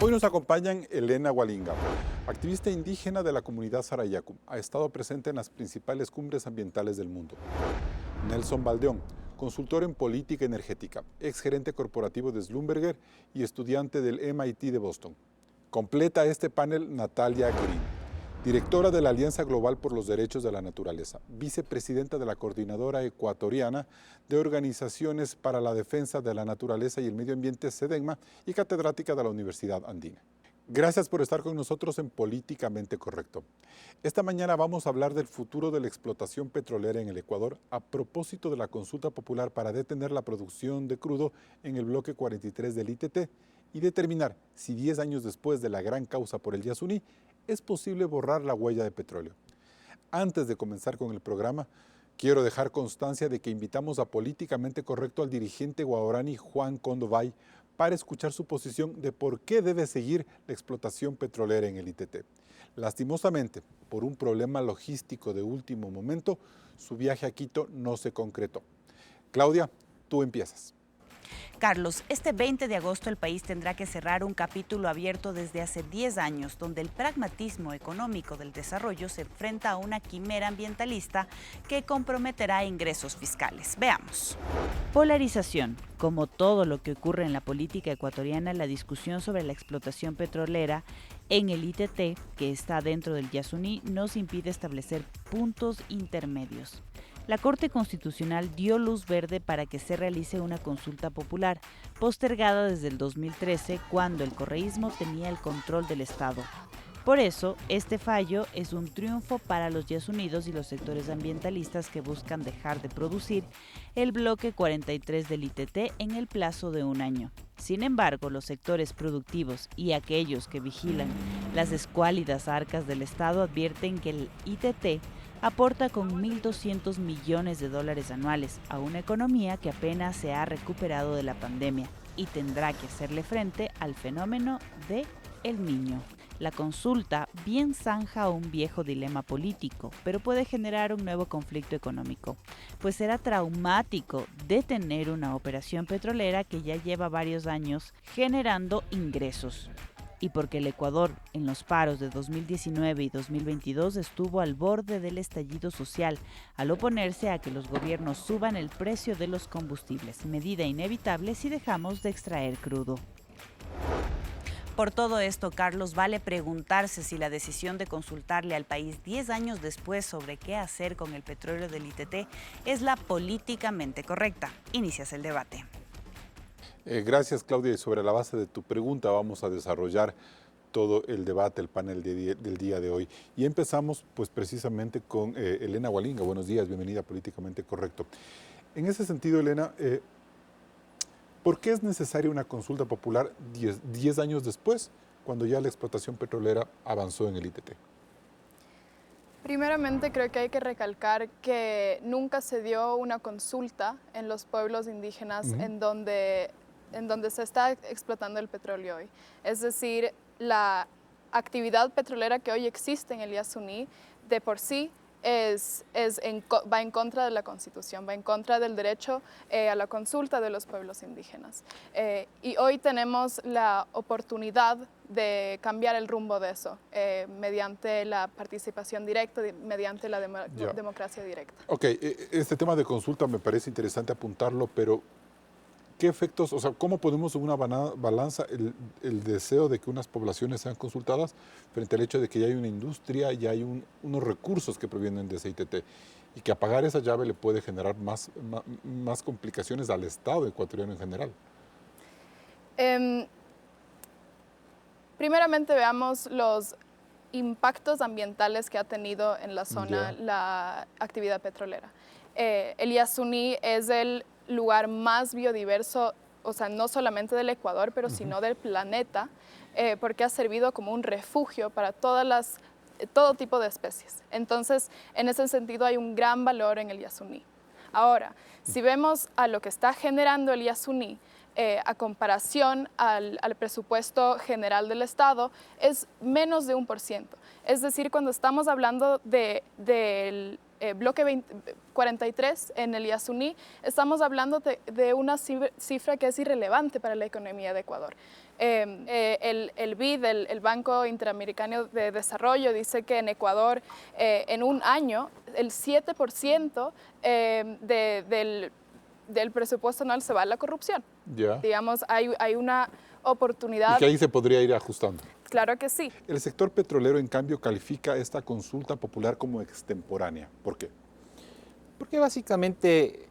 Hoy nos acompañan Elena Hualinga, activista indígena de la comunidad Sarayaku. Ha estado presente en las principales cumbres ambientales del mundo. Nelson Baldeón, consultor en política energética, exgerente corporativo de Schlumberger y estudiante del MIT de Boston. Completa este panel Natalia Green, directora de la Alianza Global por los Derechos de la Naturaleza, vicepresidenta de la Coordinadora Ecuatoriana de Organizaciones para la Defensa de la Naturaleza y el Medio Ambiente, SEDENMA, y catedrática de la Universidad Andina. Gracias por estar con nosotros en Políticamente Correcto. Esta mañana vamos a hablar del futuro de la explotación petrolera en el Ecuador a propósito de la consulta popular para detener la producción de crudo en el bloque 43 del ITT y determinar si 10 años después de la gran causa por el Yasuní es posible borrar la huella de petróleo. Antes de comenzar con el programa, quiero dejar constancia de que invitamos a Políticamente Correcto al dirigente guaraní Juan Condovay para escuchar su posición de por qué debe seguir la explotación petrolera en el ITT. Lastimosamente, por un problema logístico de último momento, su viaje a Quito no se concretó. Claudia, tú empiezas. Carlos, este 20 de agosto el país tendrá que cerrar un capítulo abierto desde hace 10 años, donde el pragmatismo económico del desarrollo se enfrenta a una quimera ambientalista que comprometerá ingresos fiscales. Veamos. Polarización. Como todo lo que ocurre en la política ecuatoriana, la discusión sobre la explotación petrolera en el ITT, que está dentro del Yasuní, nos impide establecer puntos intermedios. La Corte Constitucional dio luz verde para que se realice una consulta popular, postergada desde el 2013, cuando el correísmo tenía el control del Estado. Por eso, este fallo es un triunfo para los yasunidos y los sectores ambientalistas que buscan dejar de producir el bloque 43 del ITT en el plazo de un año. Sin embargo, los sectores productivos y aquellos que vigilan las escuálidas arcas del Estado advierten que el ITT aporta con 1.200 millones de dólares anuales a una economía que apenas se ha recuperado de la pandemia y tendrá que hacerle frente al fenómeno de El Niño. La consulta bien zanja un viejo dilema político, pero puede generar un nuevo conflicto económico, pues será traumático detener una operación petrolera que ya lleva varios años generando ingresos. Y porque el Ecuador, en los paros de 2019 y 2022, estuvo al borde del estallido social, al oponerse a que los gobiernos suban el precio de los combustibles, medida inevitable si dejamos de extraer crudo. Por todo esto, Carlos, vale preguntarse si la decisión de consultarle al país 10 años después sobre qué hacer con el petróleo del ITT es la políticamente correcta. Inicias el debate. Gracias, Claudia. Y sobre la base de tu pregunta vamos a desarrollar todo el debate, el panel del día de hoy. Y empezamos pues precisamente con Elena Hualinga. Buenos días, bienvenida a Políticamente Correcto. En ese sentido, Elena, ¿por qué es necesaria una consulta popular 10 años después, cuando ya la explotación petrolera avanzó en el ITT? Primeramente, creo que hay que recalcar que nunca se dio una consulta en los pueblos indígenas en donde se está explotando el petróleo hoy. Es decir, la actividad petrolera que hoy existe en el Yasuní de por sí va en contra de la Constitución, va en contra del derecho a la consulta de los pueblos indígenas. Y hoy tenemos la oportunidad de cambiar el rumbo de eso, mediante la participación directa, mediante la democracia directa. Ok, este tema de consulta me parece interesante apuntarlo, pero ¿qué efectos, o sea, cómo ponemos en una balanza el deseo de que unas poblaciones sean consultadas frente al hecho de que ya hay una industria, ya hay unos recursos que provienen de ese ITT y que apagar esa llave le puede generar más complicaciones al Estado ecuatoriano en general? Primeramente veamos los impactos ambientales que ha tenido en la zona la actividad petrolera. El Yasuní es el lugar más biodiverso, o sea, no solamente del Ecuador, pero sino del planeta, porque ha servido como un refugio para todo tipo de especies. Entonces, en ese sentido hay un gran valor en el Yasuní. Ahora, si vemos a lo que está generando el Yasuní, a comparación al presupuesto general del Estado, es menos de 1%. Es decir, cuando estamos hablando del bloque 43 en el Yasuní, estamos hablando de una cifra que es irrelevante para la economía de Ecuador. El BID, el Banco Interamericano de Desarrollo, dice que en Ecuador en un año el 7% del presupuesto anual se va a la corrupción. Ya. Digamos, hay una oportunidad. Y que ahí se podría ir ajustando. Claro que sí. El sector petrolero, en cambio, califica esta consulta popular como extemporánea. ¿Por qué? Porque básicamente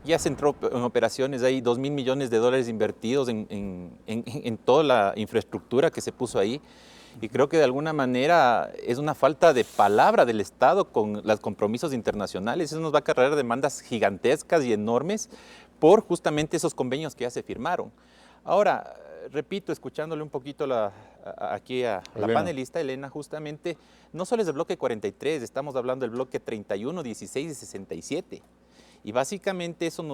ya se entró en operaciones, hay 2.000 millones de dólares invertidos en toda la infraestructura que se puso ahí. Y creo que de alguna manera es una falta de palabra del Estado con los compromisos internacionales. Eso nos va a acarrear demandas gigantescas y enormes por justamente esos convenios que ya se firmaron. Ahora, repito, escuchándole un poquito aquí a la panelista Elena, justamente, no solo es el bloque 43, estamos hablando del bloque 31, 16 y 67. Y básicamente eso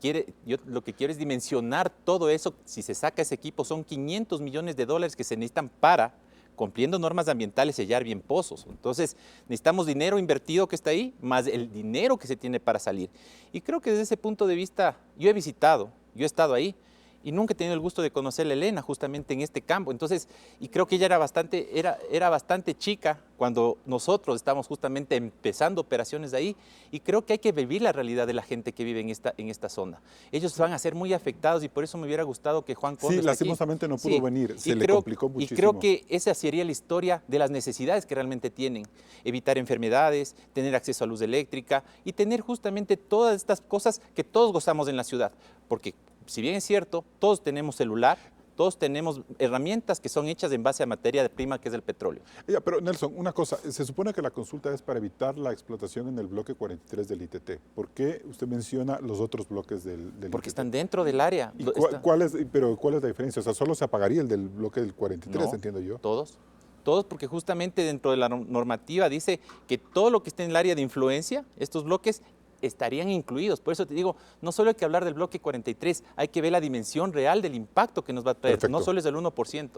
yo lo que quiero es dimensionar todo eso. Si se saca ese equipo, son 500 millones de dólares que se necesitan para, cumpliendo normas ambientales, sellar bien pozos. Entonces, necesitamos dinero invertido que está ahí, más el dinero que se tiene para salir. Y creo que desde ese punto de vista, yo he estado ahí, y nunca he tenido el gusto de conocer a Elena justamente en este campo. Entonces, y creo que ella era bastante chica cuando nosotros estamos justamente empezando operaciones ahí, y creo que hay que vivir la realidad de la gente que vive en esta zona. Ellos van a ser muy afectados y por eso me hubiera gustado que Juan Conde esté lastimosamente aquí. No pudo venir, se le complicó muchísimo. Y creo que esa sería la historia de las necesidades que realmente tienen. Evitar enfermedades, tener acceso a luz eléctrica y tener justamente todas estas cosas que todos gozamos en la ciudad. Porque si bien es cierto, todos tenemos celular, todos tenemos herramientas que son hechas en base a materia prima que es el petróleo. Pero Nelson, una cosa, se supone que la consulta es para evitar la explotación en el bloque 43 del ITT. ¿Por qué usted menciona los otros bloques del Porque ITT? están dentro del área. ¿Y cuál es la diferencia? O sea, solo se apagaría el del bloque del 43, no, entiendo yo. Todos, porque justamente dentro de la normativa dice que todo lo que esté en el área de influencia, estos bloques, estarían incluidos. Por eso te digo, no solo hay que hablar del bloque 43, hay que ver la dimensión real del impacto que nos va a traer. Perfecto. No solo es del 1%.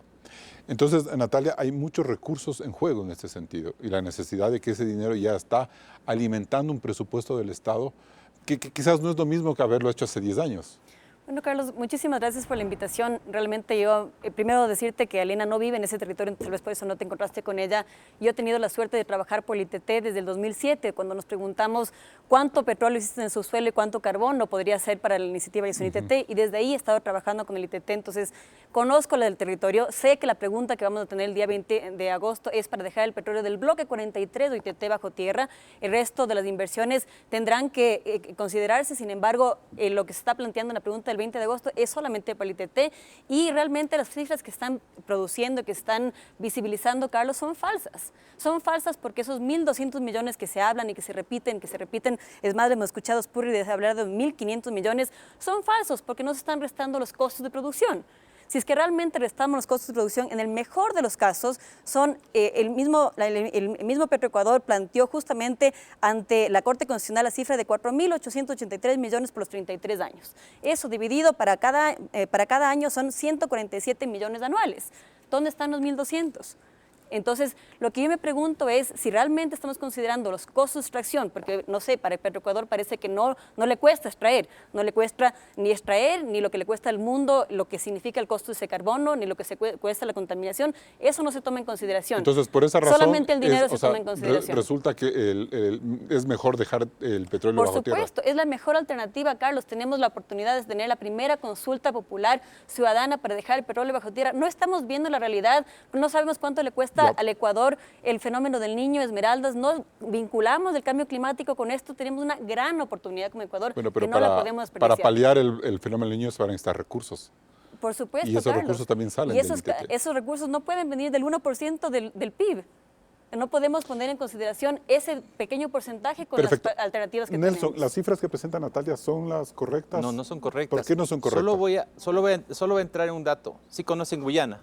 Entonces, Natalia, hay muchos recursos en juego en este sentido y la necesidad de que ese dinero ya está alimentando un presupuesto del Estado que quizás no es lo mismo que haberlo hecho hace 10 años. Bueno, Carlos, muchísimas gracias por la invitación. Realmente yo, primero decirte que Elena no vive en ese territorio, tal vez por eso no te encontraste con ella. Yo he tenido la suerte de trabajar por el ITT desde el 2007, cuando nos preguntamos cuánto petróleo existe en su suelo y cuánto carbón no podría ser para la iniciativa Yasuní ITT, y desde ahí he estado trabajando con el ITT, entonces conozco la del territorio, sé que la pregunta que vamos a tener el día 20 de agosto es para dejar el petróleo del bloque 43 de ITT bajo tierra. El resto de las inversiones tendrán que considerarse, sin embargo, lo que se está planteando en la pregunta del 20 de agosto es solamente para el ITT, y realmente las cifras que están produciendo, que están visibilizando, Carlos, son falsas. Son falsas porque esos 1.200 millones que se hablan y que se repiten, es más, hemos escuchado a Spurrier hablar de 1.500 millones, son falsos porque no se están restando los costos de producción. Si es que realmente restamos los costos de producción, en el mejor de los casos, son el mismo Petroecuador planteó justamente ante la Corte Constitucional la cifra de 4.883 millones por los 33 años. Eso dividido para cada año son 147 millones anuales. ¿Dónde están los 1.200? Entonces, lo que yo me pregunto es si realmente estamos considerando los costos de extracción, porque, no sé, para el Petroecuador parece que no le cuesta extraer, no le cuesta ni extraer, ni lo que le cuesta al mundo, lo que significa el costo de ese carbono, ni lo que se cuesta la contaminación, eso no se toma en consideración. Entonces, por esa razón, solamente el dinero se toma en consideración. Resulta que es mejor dejar el petróleo bajo tierra. Por supuesto, es la mejor alternativa, Carlos. Tenemos la oportunidad de tener la primera consulta popular ciudadana para dejar el petróleo bajo tierra. No estamos viendo la realidad, no sabemos cuánto le cuesta al Ecuador el fenómeno del Niño Esmeraldas, no vinculamos el cambio climático con esto, tenemos una gran oportunidad como Ecuador que no la podemos desperdiciar. Para paliar el fenómeno del niño se van a necesitar recursos. Por supuesto, y esos Carlos, recursos también salen y del ITT. esos recursos no pueden venir del 1% del PIB. No podemos poner en consideración ese pequeño porcentaje con Perfecto. las alternativas que Nelson, tenemos. ¿las cifras que presenta Natalia son las correctas? No, no son correctas. ¿Por qué no son correctas? Solo voy a entrar en un dato. Sí conocen Guyana,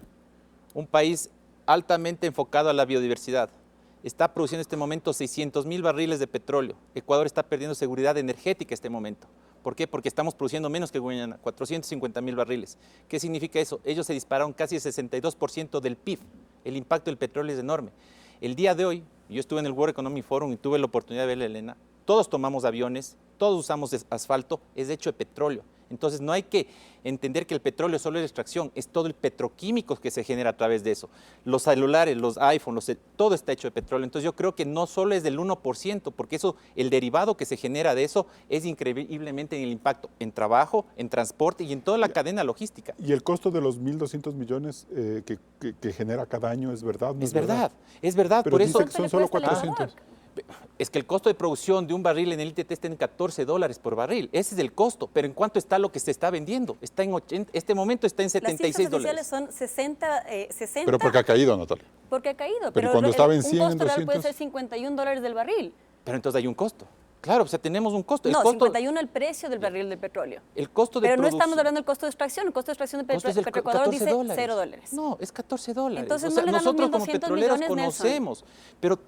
un país altamente enfocado a la biodiversidad. Está produciendo en este momento 600.000 barriles de petróleo. Ecuador está perdiendo seguridad energética en este momento. ¿Por qué? Porque estamos produciendo menos que Guyana, 450.000 barriles. ¿Qué significa eso? Ellos se dispararon casi el 62% del PIB. El impacto del petróleo es enorme. El día de hoy, yo estuve en el World Economic Forum y tuve la oportunidad de ver a Elena. todos tomamos aviones, todos usamos asfalto, es hecho de petróleo. Entonces no hay que entender que el petróleo solo es extracción, es todo el petroquímico que se genera a través de eso. Los celulares, los iPhones, todo está hecho de petróleo. Entonces yo creo que no solo es del 1%, porque eso, el derivado que se genera de eso es increíblemente en el impacto en trabajo, en transporte y en toda la cadena logística. ¿Y el costo de los 1.200 millones que genera cada año es verdad? ¿No es verdad, es verdad. Pero por dice eso que son solo 400. Es que el costo de producción de un barril en el ITT está en $14 por barril. Ese es el costo. Pero ¿en cuánto está lo que se está vendiendo? Está en 80, este momento está en $76. Las cifras oficiales son 60. Pero porque ha caído, Natalia. Porque ha caído. Pero cuando estaba en 100, un costo real 200. puede ser $51 del barril. Pero entonces hay un costo. Claro, o sea, tenemos un costo. No, el costo, 51 el precio del barril de petróleo. El costo de Pero no producción. estamos hablando del costo de extracción. El costo de extracción de Petroecuador dice $0. No, es $14. Entonces o sea, no le dan los nosotros como 1.200 petroleros millones, conocemos, pero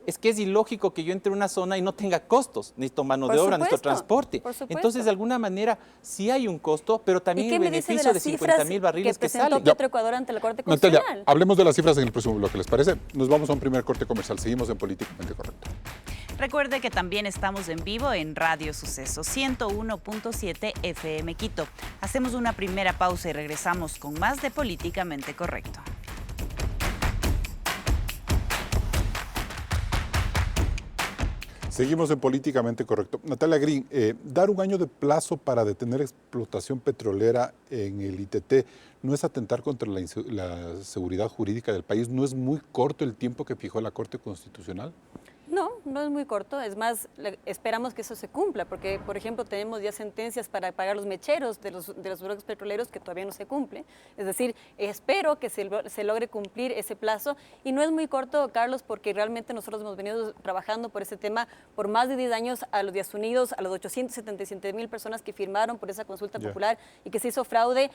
es que es ilógico que yo entre a una zona y no tenga costos, necesito mano de obra, necesito transporte. Por supuesto. Entonces, de alguna manera, sí hay un costo, pero también el beneficio de 50.000 barriles que sale. presentó Petroecuador ante la Corte Natalia, Constitucional? hablemos de las cifras en el próximo bloque, ¿les parece? Nos vamos a un primer corte comercial. Seguimos en Políticamente Correcto. Recuerde que también estamos en vivo en Radio Suceso 101.7 FM Quito. Hacemos una primera pausa y regresamos con más de Políticamente Correcto. Seguimos en Políticamente Correcto. Natalia Green, dar un año de plazo para detener explotación petrolera en el ITT no es atentar contra la seguridad jurídica del país. ¿No es muy corto el tiempo que fijó la Corte Constitucional? No, no es muy corto. Es más, esperamos que eso se cumpla, porque, por ejemplo, tenemos ya sentencias para pagar los mecheros de los bloques petroleros que todavía no se cumple. Es decir, espero que se logre cumplir ese plazo. Y no es muy corto, Carlos, porque realmente nosotros hemos venido trabajando por ese tema por más de 10 años a los Días Unidos, a los 877,000 personas que firmaron por esa consulta popular y que se hizo fraude.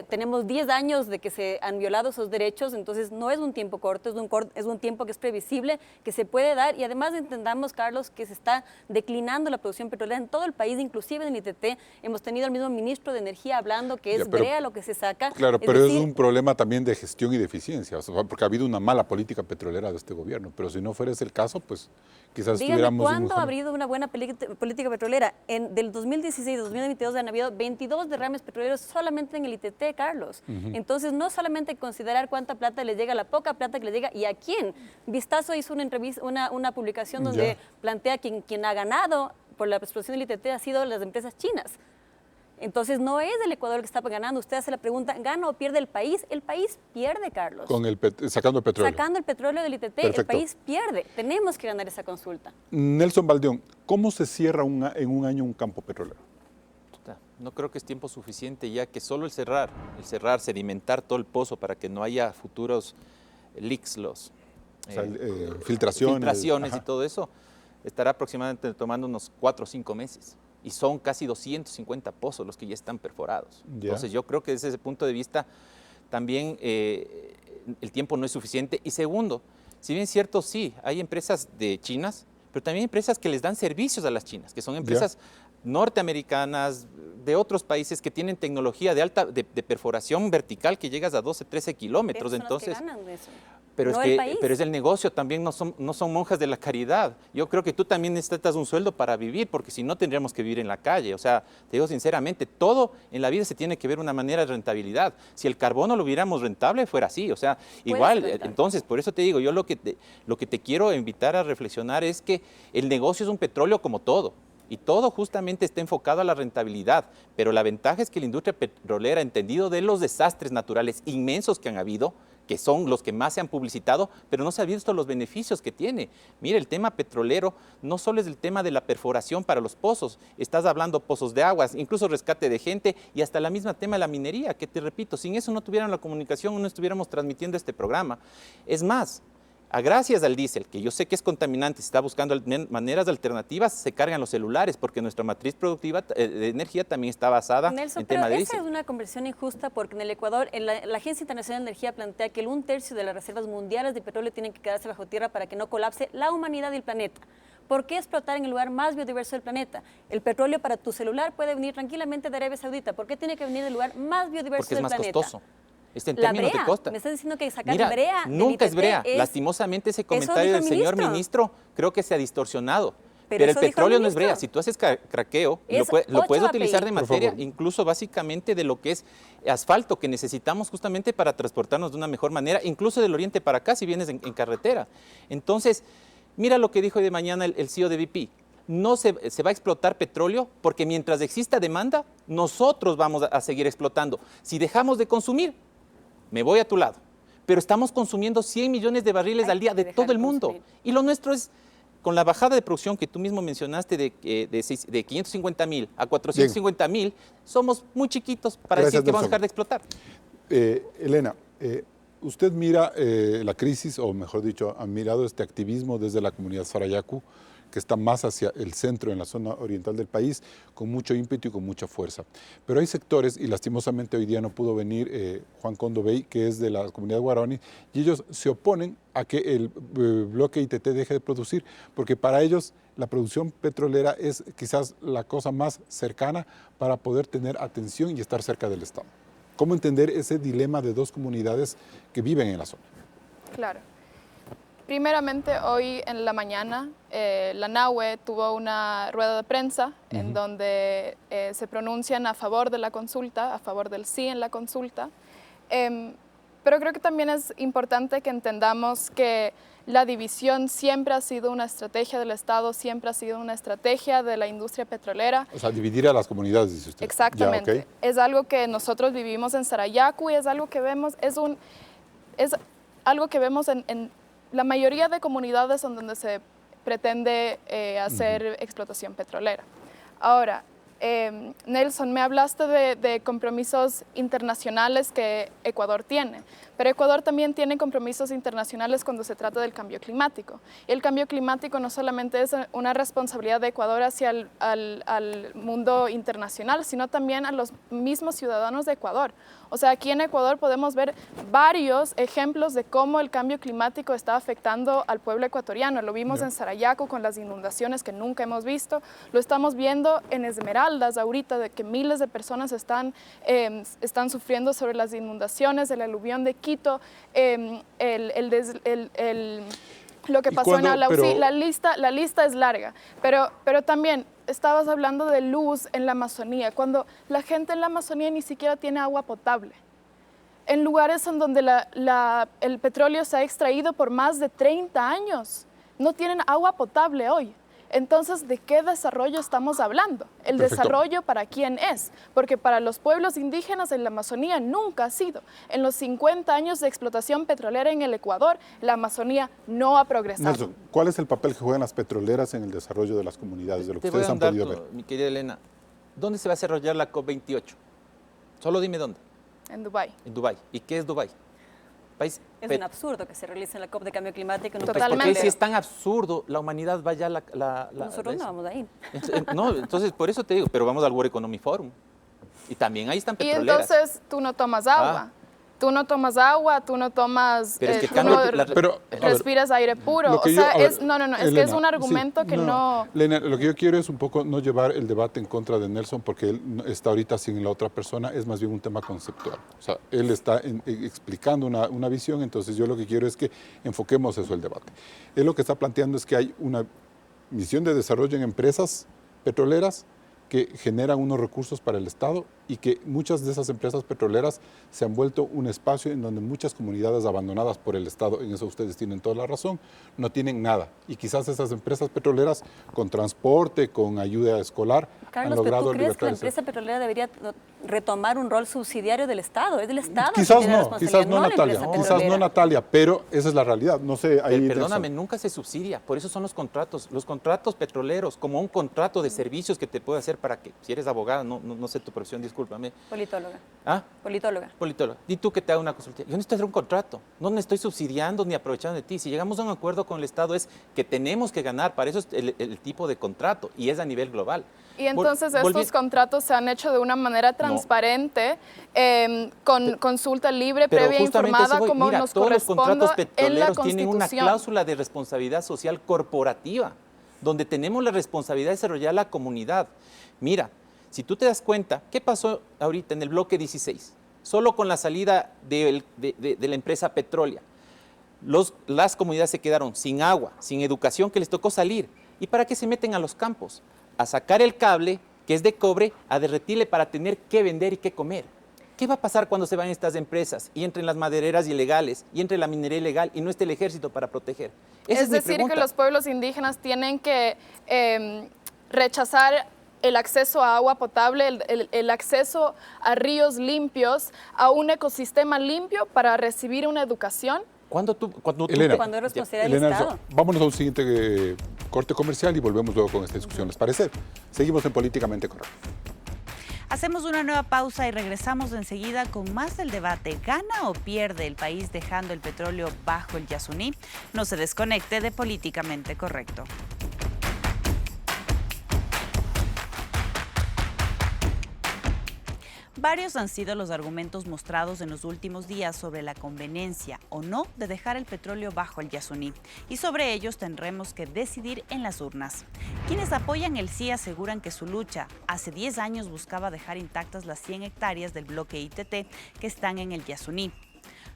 Tenemos 10 años de que se han violado esos derechos, entonces no es un tiempo corto, es un tiempo que es previsible, que se puede dar. Y además entendamos, Carlos, que se está declinando la producción petrolera en todo el país, inclusive en ITT. Hemos tenido al mismo ministro de Energía hablando que es brea lo que se saca. Claro, pero es un problema también de gestión y de eficiencia, o sea, porque ha habido una mala política petrolera de este gobierno, pero si no fuera ese el caso, pues quizás tuviéramos... ¿Cuándo ha habido una buena política petrolera? Del 2016 al 2022 han habido 22 derrames petroleros solamente en el ITT, Carlos. Entonces, no solamente considerar cuánta plata le llega, la poca plata que le llega y a quién. Vistazo hizo una entrevista, una publicación donde plantea quien ha ganado por la explotación del ITT ha sido las empresas chinas. Entonces no es el Ecuador que está ganando. Usted hace la pregunta, ¿gana o pierde el país? El país pierde, Carlos. Sacando el petróleo. Sacando el petróleo del ITT, Perfecto. El país pierde. Tenemos que ganar esa consulta. Nelson Baldeón, ¿cómo se cierra en un año un campo petrolero? No creo que es tiempo suficiente, ya que solo el cerrar, sedimentar todo el pozo para que no haya futuros leaks, filtraciones y todo eso, estará aproximadamente tomando unos 4 o 5 meses. Y son casi 250 pozos los que ya están perforados. Entonces yo creo que desde ese punto de vista también el tiempo no es suficiente. Y segundo, si bien es cierto, sí, hay empresas de chinas, pero también hay empresas que les dan servicios a las chinas, que son empresas norteamericanas, de otros países que tienen tecnología de perforación vertical que llegas a 12, 13 kilómetros. Entonces, que ganan de eso. Pero, no pero es el negocio, también no son monjas de la caridad. Yo creo que tú también necesitas un sueldo para vivir, porque si no tendríamos que vivir en la calle. O sea, te digo sinceramente, todo en la vida se tiene que ver una manera de rentabilidad. Si el carbono lo viéramos rentable, fuera así. O sea, igual, entonces, por eso te digo, yo lo que te quiero invitar a reflexionar es que el negocio es un petróleo como todo. Y todo justamente está enfocado a la rentabilidad, pero la ventaja es que la industria petrolera, entendido de los desastres naturales inmensos que han habido, que son los que más se han publicitado, pero no se han visto los beneficios que tiene. Mire, el tema petrolero no solo es el tema de la perforación para los pozos, estás hablando pozos de aguas, incluso rescate de gente y hasta la misma tema de la minería, que te repito, sin eso no tuvieran la comunicación, no estuviéramos transmitiendo este programa. Es más, gracias al diésel, que yo sé que es contaminante, se está buscando maneras alternativas, se cargan los celulares, porque nuestra matriz productiva de energía también está basada Nelson, en tema de esa diésel. es una conversión injusta, porque en el Ecuador, la Agencia Internacional de Energía plantea que el 1/3 de las reservas mundiales de petróleo tienen que quedarse bajo tierra para que no colapse la humanidad y el planeta. ¿Por qué explotar en el lugar más biodiverso del planeta? El petróleo para tu celular puede venir tranquilamente de Arabia Saudita. ¿Por qué tiene que venir del lugar más biodiverso del planeta? Porque es más costoso. En términos de costa. Me estás diciendo que sacar Mira, brea nunca es brea. Lastimosamente ese comentario del señor ministro creo que se ha distorsionado. Pero el eso dijo petróleo no es ministro. brea. Si tú haces craqueo, Es lo puedes 8 utilizar de API. materia, favor. incluso básicamente de lo que es asfalto, que necesitamos justamente para transportarnos de una mejor manera, incluso del oriente para acá, si vienes en carretera. Entonces, mira lo que dijo hoy de mañana el CEO de BP. No se va a explotar petróleo porque mientras exista demanda, nosotros vamos a seguir explotando. Si dejamos de consumir, me voy a tu lado. Pero estamos consumiendo 100 millones de barriles Hay al día que de dejar todo de el mundo. consumir. Y lo nuestro es, con la bajada de producción que tú mismo mencionaste de 550.000 a 450.000, somos muy chiquitos para Gracias, decir que vamos a Nelson. dejar de explotar. Elena, usted mira la crisis, o mejor dicho, ha mirado este activismo desde la comunidad Sarayaku, que está más hacia el centro, en la zona oriental del país, con mucho ímpetu y con mucha fuerza. Pero hay sectores, y lastimosamente hoy día no pudo venir Juan Condovey, que es de la comunidad guaraní, y ellos se oponen a que el bloque ITT deje de producir, porque para ellos la producción petrolera es quizás la cosa más cercana para poder tener atención y estar cerca del Estado. ¿Cómo entender ese dilema de dos comunidades que viven en la zona? Claro. Primeramente, hoy en la mañana, la NAHUE tuvo una rueda de prensa en donde se pronuncian a favor de la consulta, a favor del sí en la consulta. Pero creo que también es importante que entendamos que la división siempre ha sido una estrategia del Estado, siempre ha sido una estrategia de la industria petrolera. O sea, dividir a las comunidades, dice usted. Exactamente. Ya, ok. Es algo que nosotros vivimos en Sarayaku y es algo que vemos, es algo que vemos en la mayoría de comunidades en donde se pretende hacer explotación petrolera. Ahora, Nelson, me hablaste de compromisos internacionales que Ecuador tiene, pero Ecuador también tiene compromisos internacionales cuando se trata del cambio climático. Y el cambio climático no solamente es una responsabilidad de Ecuador hacia al mundo internacional, sino también a los mismos ciudadanos de Ecuador. O sea, aquí en Ecuador podemos ver varios ejemplos de cómo el cambio climático está afectando al pueblo ecuatoriano. Lo vimos en Sarayaku con las inundaciones que nunca hemos visto. Lo estamos viendo en Esmeraldas ahorita, de que miles de personas están sufriendo sobre las inundaciones, el aluvión de Quito, lo que pasó en Alausí. La lista es larga, pero también estabas hablando de luz en la Amazonía, cuando la gente en la Amazonía ni siquiera tiene agua potable. En lugares en donde el petróleo se ha extraído por más de 30 años, no tienen agua potable hoy. Entonces, ¿de qué desarrollo estamos hablando? El Perfecto. desarrollo para quién es, porque para los pueblos indígenas en la Amazonía nunca ha sido. En los 50 años de explotación petrolera en el Ecuador, la Amazonía no ha progresado. Nelson, ¿cuál es el papel que juegan las petroleras en el desarrollo de las comunidades, de lo que Te voy ustedes a han dar, podido ver? mi querida Elena, ¿dónde se va a desarrollar la COP28? Solo dime dónde. En Dubái. En Dubái. ¿Y qué es Dubái? País Es un absurdo que se realice en la COP de cambio climático en un país Totalmente. Porque petrolero. si es tan absurdo, la humanidad va ya Nosotros no vamos a ir. No, entonces por eso te digo, pero vamos al World Economic Forum. Y también ahí están Y petroleras. entonces tú no tomas agua. Tú no tomas agua, tú no tomas, Pero es que tú cambia no la- Pero, a ver, respiras aire puro. lo O que yo- sea, a ver, es que es Elena, un argumento sí, que no... Elena, lo que yo quiero es un poco no llevar el debate en contra de Nelson, porque él está ahorita sin la otra persona, es más bien un tema conceptual. O sea, él está explicando una visión, entonces yo lo que quiero es que enfoquemos eso el debate. Él lo que está planteando es que hay una misión de desarrollo en empresas petroleras que generan unos recursos para el Estado y que muchas de esas empresas petroleras se han vuelto un espacio en donde muchas comunidades abandonadas por el Estado, en eso ustedes tienen toda la razón, no tienen nada. Y quizás esas empresas petroleras con transporte, con ayuda escolar, han Carlos, ¿pero logrado tú crees que la libertad. empresa petrolera debería retomar un rol subsidiario del Estado? Es del Estado. Quizás que tiene la no, quizás no responsabilidad, la Natalia, empresa quizás no petrolera. Natalia, pero esa es la realidad. No sé, ahí Perdóname, Nelson. nunca se subsidia, por eso son los contratos petroleros, como un contrato de servicios que te puede hacer para que, si eres abogada, no sé tu profesión, discúlpame. Politóloga. ¿Ah? Politóloga. Politóloga, di tú que te haga una consulta. Yo necesito hacer un contrato, no me estoy subsidiando ni aprovechando de ti. Si llegamos a un acuerdo con el Estado es que tenemos que ganar, para eso es el tipo de contrato y es a nivel global. Y entonces estos contratos se han hecho de una manera transparente, con consulta libre, Pero previa, justamente informada, eso voy. como Mira, nos todos los corresponde contratos en la petroleros tienen una Constitución. cláusula de responsabilidad social corporativa, donde tenemos la responsabilidad de desarrollar la comunidad. Mira, si tú te das cuenta, ¿qué pasó ahorita en el bloque 16? Solo con la salida de la empresa Petrolia, las comunidades se quedaron sin agua, sin educación, que les tocó salir. ¿Y para qué se meten a los campos? A sacar el cable, que es de cobre, a derretirle para tener que vender y qué comer. ¿Qué va a pasar cuando se van estas empresas y entren las madereras ilegales y entre la minería ilegal y no esté el ejército para proteger? Esa es decir, que los pueblos indígenas tienen que rechazar el acceso a agua potable, el acceso a ríos limpios, a un ecosistema limpio para recibir una educación. Cuando Elena, es responsabilidad del Elena, Estado. vámonos a un siguiente corte comercial y volvemos luego con esta discusión. ¿Les parece? Seguimos en Políticamente Correcto. Hacemos una nueva pausa y regresamos enseguida con más del debate. ¿Gana o pierde el país dejando el petróleo bajo el Yasuní? No se desconecte de Políticamente Correcto. Varios han sido los argumentos mostrados en los últimos días sobre la conveniencia o no de dejar el petróleo bajo el Yasuní, y sobre ellos tendremos que decidir en las urnas. Quienes apoyan el sí aseguran que su lucha hace 10 años buscaba dejar intactas las 100 hectáreas del bloque ITT que están en el Yasuní.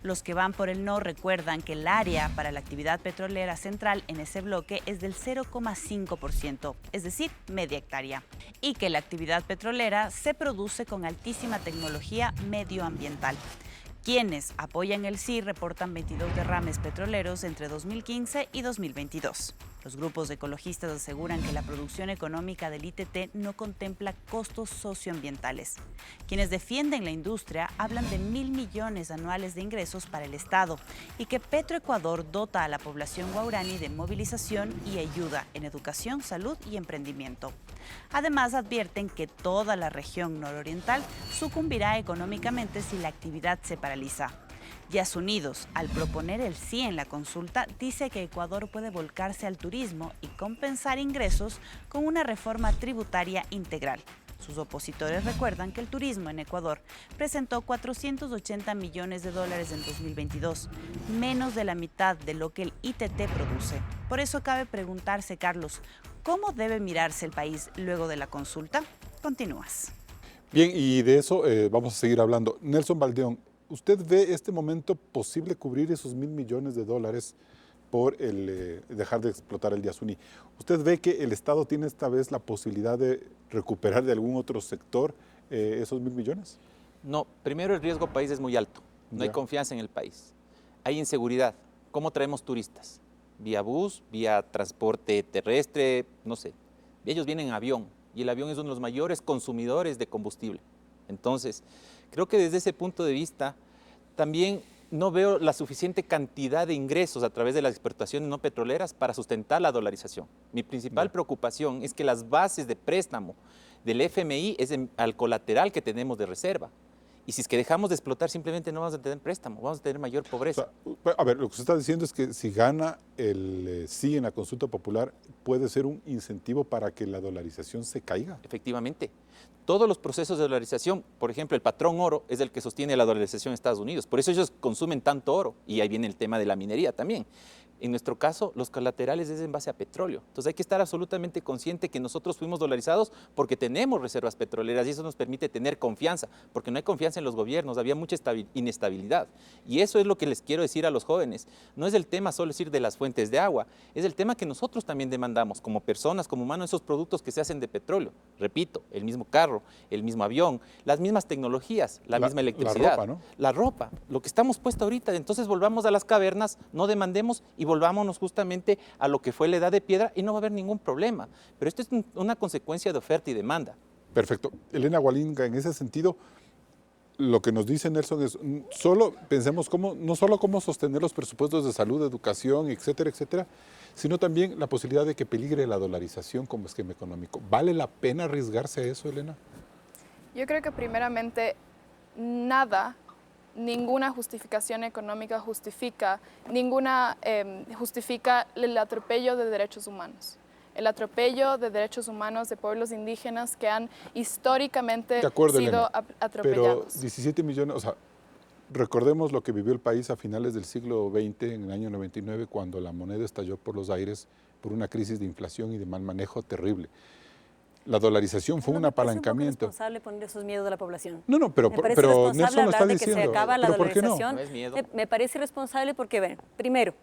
Los que van por el no recuerdan que el área para la actividad petrolera central en ese bloque es del 0,5%, es decir, media hectárea, y que la actividad petrolera se produce con altísima tecnología medioambiental. Quienes apoyan el sí reportan 22 derrames petroleros entre 2015 y 2022. Los grupos ecologistas aseguran que la producción económica del ITT no contempla costos socioambientales. Quienes defienden la industria hablan de 1.000 millones anuales de ingresos para el Estado y que Petroecuador dota a la población guaraní de movilización y ayuda en educación, salud y emprendimiento. Además, advierten que toda la región nororiental sucumbirá económicamente si la actividad se paraliza. Yasunidos, al proponer el sí en la consulta, dice que Ecuador puede volcarse al turismo y compensar ingresos con una reforma tributaria integral. Sus opositores recuerdan que el turismo en Ecuador presentó 480 millones de dólares en 2022, menos de la mitad de lo que el ITT produce. Por eso cabe preguntarse, Carlos, ¿cómo debe mirarse el país luego de la consulta? Continúas. Bien, y de eso vamos a seguir hablando. Nelson Baldeón, ¿usted ve este momento posible cubrir esos 1.000 millones de dólares por el dejar de explotar el Yasuní? ¿Usted ve que el Estado tiene esta vez la posibilidad de recuperar de algún otro sector esos 1.000 millones? No, primero el riesgo país es muy alto, no hay confianza en el país. Hay inseguridad. ¿Cómo traemos turistas? Vía bus, vía transporte terrestre, no sé. Ellos vienen en avión y el avión es uno de los mayores consumidores de combustible. Entonces, creo que desde ese punto de vista también no veo la suficiente cantidad de ingresos a través de las exportaciones no petroleras para sustentar la dolarización. Mi principal preocupación es que las bases de préstamo del FMI es al colateral que tenemos de reserva. Y si es que dejamos de explotar, simplemente no vamos a tener préstamo, vamos a tener mayor pobreza. O sea, a ver, lo que usted está diciendo es que si gana el sí en la consulta popular, puede ser un incentivo para que la dolarización se caiga. Efectivamente. Todos los procesos de dolarización, por ejemplo, el patrón oro es el que sostiene la dolarización en Estados Unidos. Por eso ellos consumen tanto oro. Y ahí viene el tema de la minería también. En nuestro caso, los colaterales es en base a petróleo. Entonces hay que estar absolutamente consciente que nosotros fuimos dolarizados porque tenemos reservas petroleras y eso nos permite tener confianza, porque no hay confianza en los gobiernos, había mucha inestabilidad. Y eso es lo que les quiero decir a los jóvenes. No es el tema solo decir de las fuentes de agua, es el tema que nosotros también demandamos como personas, como humanos, esos productos que se hacen de petróleo. Repito, el mismo carro, el mismo avión, las mismas tecnologías, la misma electricidad. La ropa, ¿no? La ropa, lo que estamos puesto ahorita. Entonces volvamos a las cavernas, no demandemos y volvámonos justamente a lo que fue la edad de piedra y no va a haber ningún problema. Pero esto es una consecuencia de oferta y demanda. Perfecto. Elena Hualinga, en ese sentido, lo que nos dice Nelson es, solo pensemos no solo cómo sostener los presupuestos de salud, educación, etcétera, etcétera, sino también la posibilidad de que peligre la dolarización como esquema económico. ¿Vale la pena arriesgarse a eso, Elena? Yo creo que primeramente ninguna justificación económica justifica el atropello de derechos humanos. El atropello de derechos humanos de pueblos indígenas que han históricamente sido atropellados. Pero 17 millones, o sea, recordemos lo que vivió el país a finales del siglo XX, en el año 99, cuando la moneda estalló por los aires por una crisis de inflación y de mal manejo terrible. La dolarización fue un apalancamiento. Es responsable poner esos miedos de la población. No, pero Nelson lo está diciendo. Que se acaba la ¿Pero por qué no? dolarización. No es miedo. Me parece irresponsable porque, bueno, primero,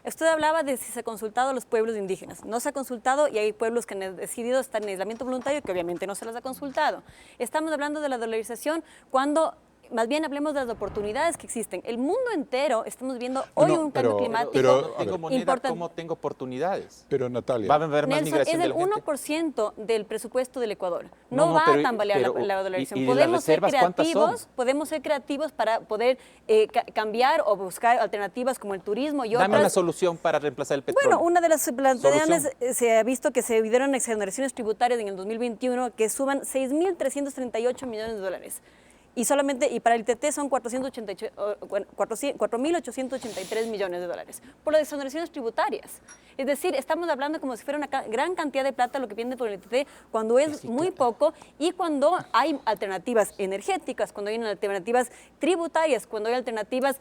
Usted hablaba de si se ha consultado a los pueblos indígenas. No se ha consultado y hay pueblos que han decidido estar en aislamiento voluntario que obviamente no se les ha consultado. Estamos hablando de la dolarización cuando más bien hablemos de las oportunidades que existen. El mundo entero estamos viendo hoy un cambio climático tengo moneda, importante. ¿cómo tengo oportunidades? Pero Natalia, Va a haber más Nelson, migración es de el la gente. 1% del presupuesto del Ecuador. No va pero- a tambalear pero- la dolarización. ¿y de las reservas cuántas son? Podemos ser creativos para poder cambiar o buscar alternativas como el turismo y Dame una otras. solución para reemplazar el petróleo. Bueno, una de las planteaciones Solución. se ha visto que se dieron exoneraciones tributarias en el 2021 que suban 6.338 millones de dólares. Y para el ITT son 4.883 millones de dólares por las exoneraciones tributarias. Es decir, estamos hablando como si fuera una gran cantidad de plata lo que viene por el ITT cuando es muy poco y cuando hay alternativas energéticas, cuando hay alternativas tributarias, cuando hay alternativas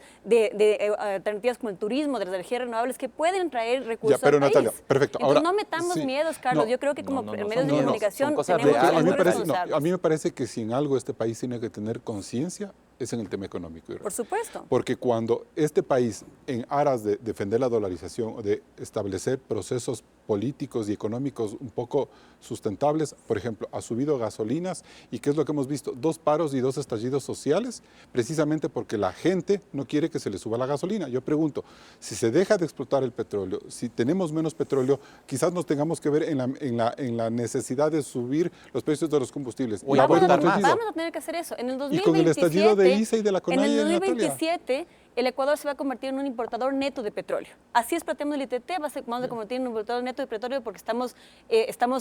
alternativas como el turismo, de las energías renovables que pueden traer recursos pero al país. Natalia, perfecto. Entonces, Ahora, no metamos sí, miedos, Carlos. no, Yo creo que como no, medios son- de no, comunicación son cosas tenemos que reales. ser a mí muy me parece, responsables. a mí me parece que si en algo este país tiene que tener conciencia es en el tema económico. Por supuesto. Porque cuando este país, en aras de defender la dolarización, o de establecer procesos políticos y económicos un poco sustentables, por ejemplo, ha subido gasolinas y ¿qué es lo que hemos visto? 2 paros y 2 estallidos sociales, precisamente porque la gente no quiere que se le suba la gasolina. Yo pregunto, si se deja de explotar el petróleo, si tenemos menos petróleo, quizás nos tengamos que ver en la necesidad de subir los precios de los combustibles. Uy, Y vamos voy a a un más. estallido. Vamos a tener que hacer eso. En el Y con el estallido de 2027, ISA y de la en CONAIE, el Natalia. 2027, el Ecuador se va a convertir en un importador neto de petróleo. Así explotemos el ITT, vamos a convertir en un importador neto de petróleo porque estamos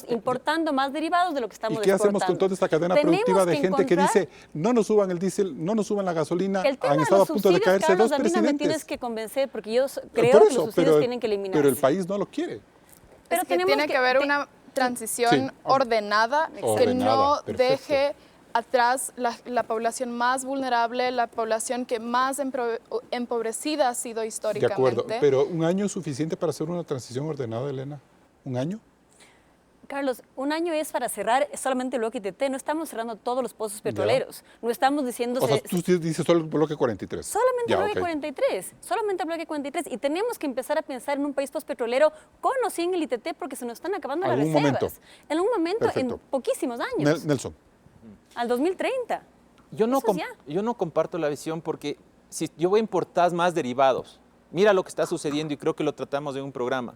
importando más derivados de lo que estamos ¿Y qué hacemos exportando. con toda esta cadena Tenemos productiva de que gente que encontrar- dice no nos suban el diésel, no nos suban la gasolina? El tema Han de estado a los punto de subsidios, caerse Carlos, 2 a mí no me tienes presidentes. que convencer porque yo Por creo que eso, los subsidios tienen que eliminarse. pero el país no lo quiere. Pero Es que tiene que haber una transición Sí. ordenada que Ordenada, no perfecto. deje atrás la población más vulnerable, la población que más empobrecida ha sido De históricamente. acuerdo, pero ¿un año es suficiente para hacer una transición ordenada, Elena? ¿Un año? Carlos, un año es para cerrar solamente el bloque ITT, no estamos cerrando todos los pozos petroleros, no estamos diciendo... O sea, tú dices solo el bloque 43. Solamente Ya, el bloque ok. 43, solamente el bloque 43 y tenemos que empezar a pensar en un país postpetrolero con o sin el ITT porque se nos están acabando las Algún reservas. momento. En algún momento, Perfecto. en poquísimos años, Nelson, al 2030. Yo no, Eso es ya. yo no comparto la visión porque si yo voy a importar más derivados, mira lo que está sucediendo y creo que lo tratamos en un programa.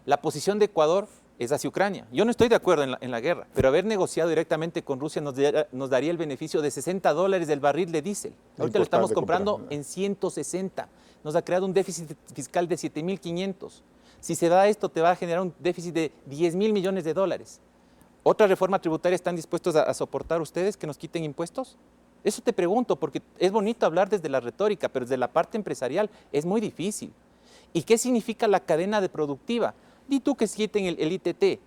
La posición de Ecuador es hacia Ucrania. Yo no estoy de acuerdo en la guerra, pero haber negociado directamente con Rusia nos daría el beneficio de $60 del barril de diésel. Ahorita lo estamos Importante comprando comprar. en 160. Nos ha creado un déficit fiscal de 7.500. Si se da esto, te va a generar un déficit de 10.000 millones de dólares. ¿Otra reforma tributaria están dispuestos a soportar ustedes que nos quiten impuestos? Eso te pregunto, porque es bonito hablar desde la retórica, pero desde la parte empresarial es muy difícil. ¿Y qué significa la cadena de productiva? Di tú que se quiten el ITT.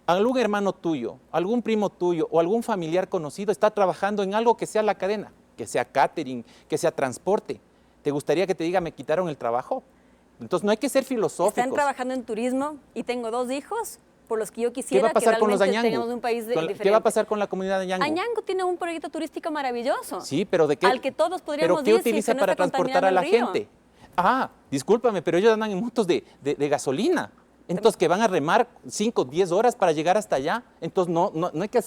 Algún hermano tuyo, algún primo tuyo o algún familiar conocido está trabajando en algo que sea la cadena, que sea catering, que sea transporte. ¿Te gustaría que te diga, me quitaron el trabajo? Entonces no hay que ser filosóficos. Están trabajando en turismo y tengo 2 hijos por los que yo ¿Qué va quisiera a pasar que con los realmente Añango? tengamos un país diferente. ¿Qué va a pasar con la comunidad de Añango? Añango tiene un proyecto turístico maravilloso. Sí, pero ¿de qué? Al que todos podríamos ¿Pero qué ir si utiliza no para está transportar a la contaminando el río. gente? Ah, discúlpame, pero ellos andan en motos de gasolina. Entonces, que van a remar 5, 10 horas para llegar hasta allá. Entonces, no hay que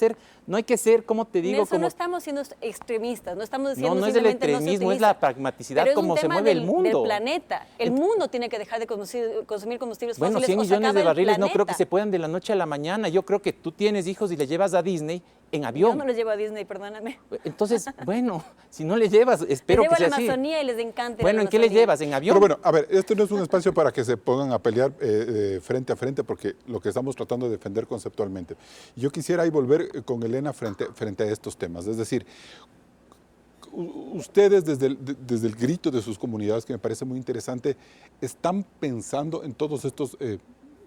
ser, ¿cómo te digo? Nelson, Como, no estamos siendo extremistas, no estamos diciendo no es el simplemente no se extremismo, es utiliza. la pragmaticidad Pero es un como se tema mueve el del mundo. planeta. El mundo tiene que dejar de consumir combustibles Bueno, fósiles 100 o se millones de acaba el barriles no creo que planeta. se puedan de la noche a la mañana. Yo creo que tú tienes hijos y les llevas a Disney en avión. Yo no los llevo a Disney, perdóname. Entonces, bueno, si no les llevas, espero Les llevo que a sea la así. Amazonía y les encanta ir a Bueno, la ¿en qué les Amazonía. llevas? ¿En avión? pero bueno, a ver, este no es un espacio para que se pongan a pelear frente a frente, porque lo que estamos tratando de defender conceptualmente. Yo quisiera ahí volver con Elena frente a estos temas. Es decir, ustedes desde el grito de sus comunidades, que me parece muy interesante, están pensando en todos estos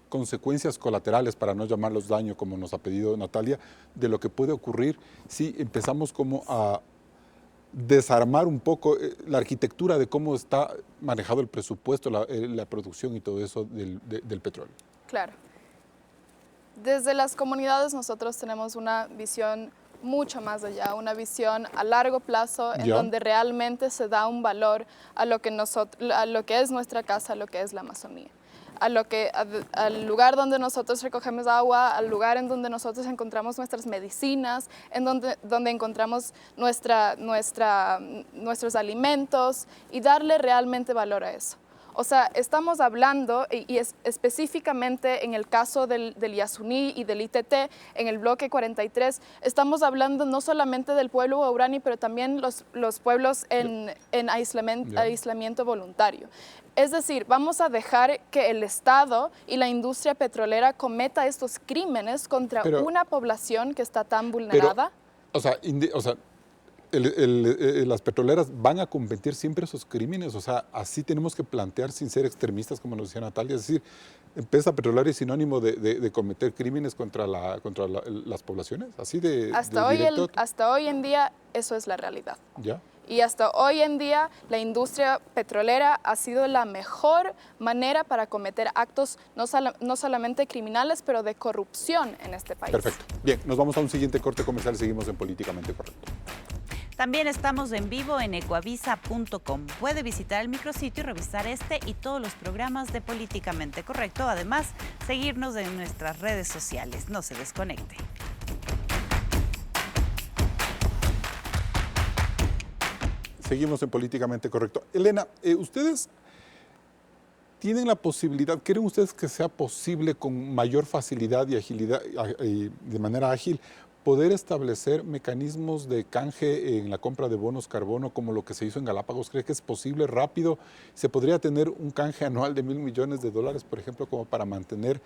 consecuencias colaterales, para no llamarlos daño, como nos ha pedido Natalia, de lo que puede ocurrir si empezamos como a desarmar un poco la arquitectura de cómo está manejado el presupuesto, la producción y todo eso del petróleo. Claro. Desde las comunidades nosotros tenemos una visión mucho más allá, una visión a largo plazo en Ya. donde realmente se da un valor a lo que es nuestra casa, a lo que es la Amazonía. Al lugar donde nosotros recogemos agua, al lugar en donde nosotros encontramos nuestras medicinas, en donde encontramos nuestros alimentos y darle realmente valor a eso. O sea, estamos hablando, específicamente en el caso del Yasuní y del ITT, en el bloque 43, estamos hablando no solamente del pueblo Waorani, pero también los pueblos en aislamiento voluntario. Es decir, vamos a dejar que el Estado y la industria petrolera cometa estos crímenes contra una población que está tan vulnerada. Las petroleras van a cometer siempre esos crímenes, o sea, así tenemos que plantear sin ser extremistas, como nos decía Natalia, es decir, empresa petrolera es sinónimo de cometer crímenes contra las poblaciones, así de directo. Hasta hoy en día eso es la realidad. ¿Ya? Y hasta hoy en día la industria petrolera ha sido la mejor manera para cometer actos no solamente criminales, pero de corrupción en este país. Perfecto. Bien, nos vamos a un siguiente corte comercial y seguimos en Políticamente Correcto. También estamos en vivo en ecuavisa.com. Puede visitar el micrositio y revisar este y todos los programas de Políticamente Correcto. Además, seguirnos en nuestras redes sociales. No se desconecte. Seguimos en Políticamente Correcto. Elena, ustedes tienen la posibilidad, ¿creen ustedes que sea posible con mayor facilidad y agilidad, de manera ágil, poder establecer mecanismos de canje en la compra de bonos carbono como lo que se hizo en Galápagos? ¿Cree que es posible, rápido? ¿Se podría tener un canje anual de $1.000 millones, por ejemplo, como para mantener,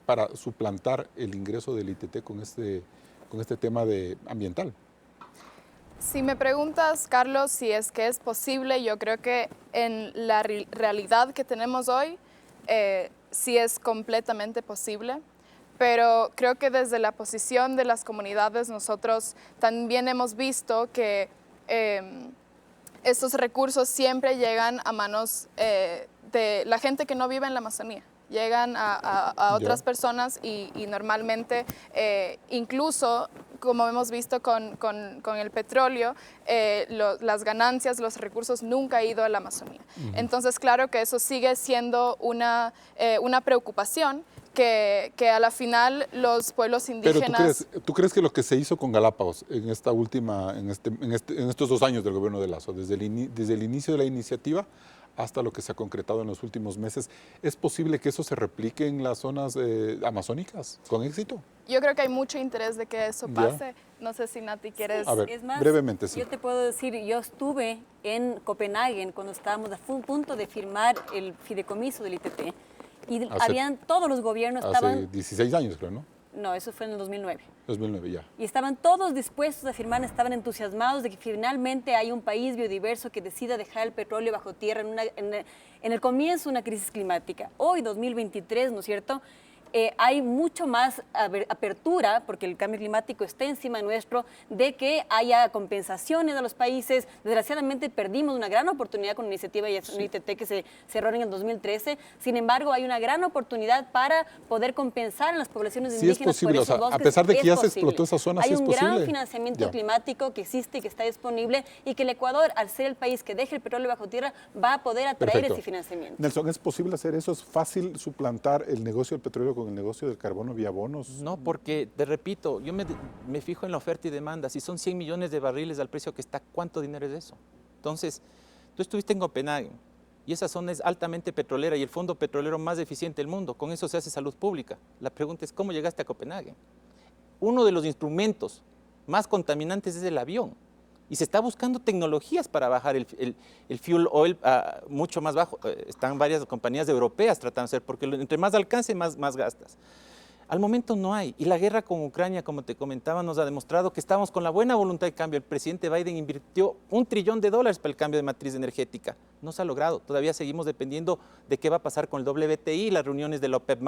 para suplantar el ingreso del ITT con este tema ambiental? Si me preguntas, Carlos, si es que es posible, yo creo que en la realidad que tenemos hoy, sí es completamente posible. Pero creo que desde la posición de las comunidades nosotros también hemos visto que estos recursos siempre llegan a manos de la gente que no vive en la Amazonía. Llegan a otras personas y normalmente incluso, como hemos visto con el petróleo, las ganancias, los recursos nunca han ido a la Amazonía. Entonces, claro que eso sigue siendo una preocupación que a la final los pueblos indígenas... Pero ¿tú crees que lo que se hizo con Galápagos en estos 2 años del gobierno de Lasso, desde el inicio de la iniciativa hasta lo que se ha concretado en los últimos meses, es posible que eso se replique en las zonas amazónicas con éxito? Yo creo que hay mucho interés de que eso pase. No sé si Nati quieres... A ver, es más, brevemente, sí. Yo te puedo decir, yo estuve en Copenhague cuando estábamos a punto de firmar el fideicomiso del ITT. Y todos los gobiernos estaban... Hace 16 años, creo, ¿no? No, eso fue en el 2009. 2009, ya. Y estaban todos dispuestos a firmar, estaban entusiasmados de que finalmente hay un país biodiverso que decida dejar el petróleo bajo tierra en el comienzo de una crisis climática. Hoy, 2023, ¿no es cierto?, hay mucho más apertura, porque el cambio climático está encima nuestro, de que haya compensaciones a los países. Desgraciadamente perdimos una gran oportunidad con la iniciativa ITT que se cerró en el 2013. Sin embargo, hay una gran oportunidad para poder compensar a las poblaciones indígenas. Sí es posible, por esos bosques. A pesar de que ya se posible. explotó esa zona, hay sí es posible. Hay un gran financiamiento climático que existe y que está disponible, y que el Ecuador, al ser el país que deje el petróleo bajo tierra, va a poder atraer ese financiamiento. Nelson, ¿es posible hacer eso? ¿Es fácil suplantar el negocio del petróleo con el negocio del carbono vía bonos? No, porque, te repito, yo me fijo en la oferta y demanda. Si son 100 millones de barriles al precio que está, ¿cuánto dinero es eso? Entonces, tú estuviste en Copenhague y esa zona es altamente petrolera y el fondo petrolero más eficiente del mundo. Con eso se hace salud pública. La pregunta es, ¿cómo llegaste a Copenhague? Uno de los instrumentos más contaminantes es el avión. Y se está buscando tecnologías para bajar el fuel oil mucho más bajo. Están varias compañías europeas tratando de hacer, porque entre más alcance, más gastas. Al momento no hay. Y la guerra con Ucrania, como te comentaba, nos ha demostrado que estamos con la buena voluntad de cambio. El presidente Biden invirtió $1 trillón para el cambio de matriz energética. No se ha logrado. Todavía seguimos dependiendo de qué va a pasar con el WTI y las reuniones de la OPEP+.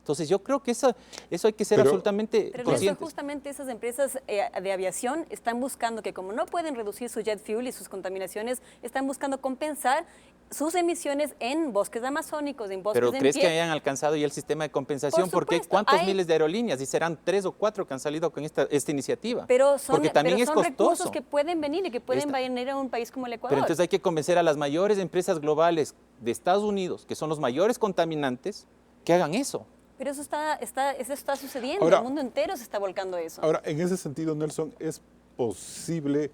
Entonces yo creo que eso hay que ser absolutamente Pero conscientes. justamente esas empresas de aviación están buscando que como no pueden reducir su jet fuel y sus contaminaciones, están buscando compensar sus emisiones en bosques amazónicos, en bosques Pero en ¿crees que pie. hayan alcanzado ya el sistema de compensación? Por Porque supuesto, ¿cuántos hay- miles de aerolíneas? Y serán 3 o 4 que han salido con esta iniciativa. Pero son, porque también pero es son costoso. recursos que pueden venir y que pueden venir a un país como el Ecuador. Pero entonces hay que convencer a las mayores empresas globales de Estados Unidos, que son los mayores contaminantes, que hagan eso. Pero eso está sucediendo, Ahora, el mundo entero se está volcando a eso. Ahora, en ese sentido, Nelson, ¿es posible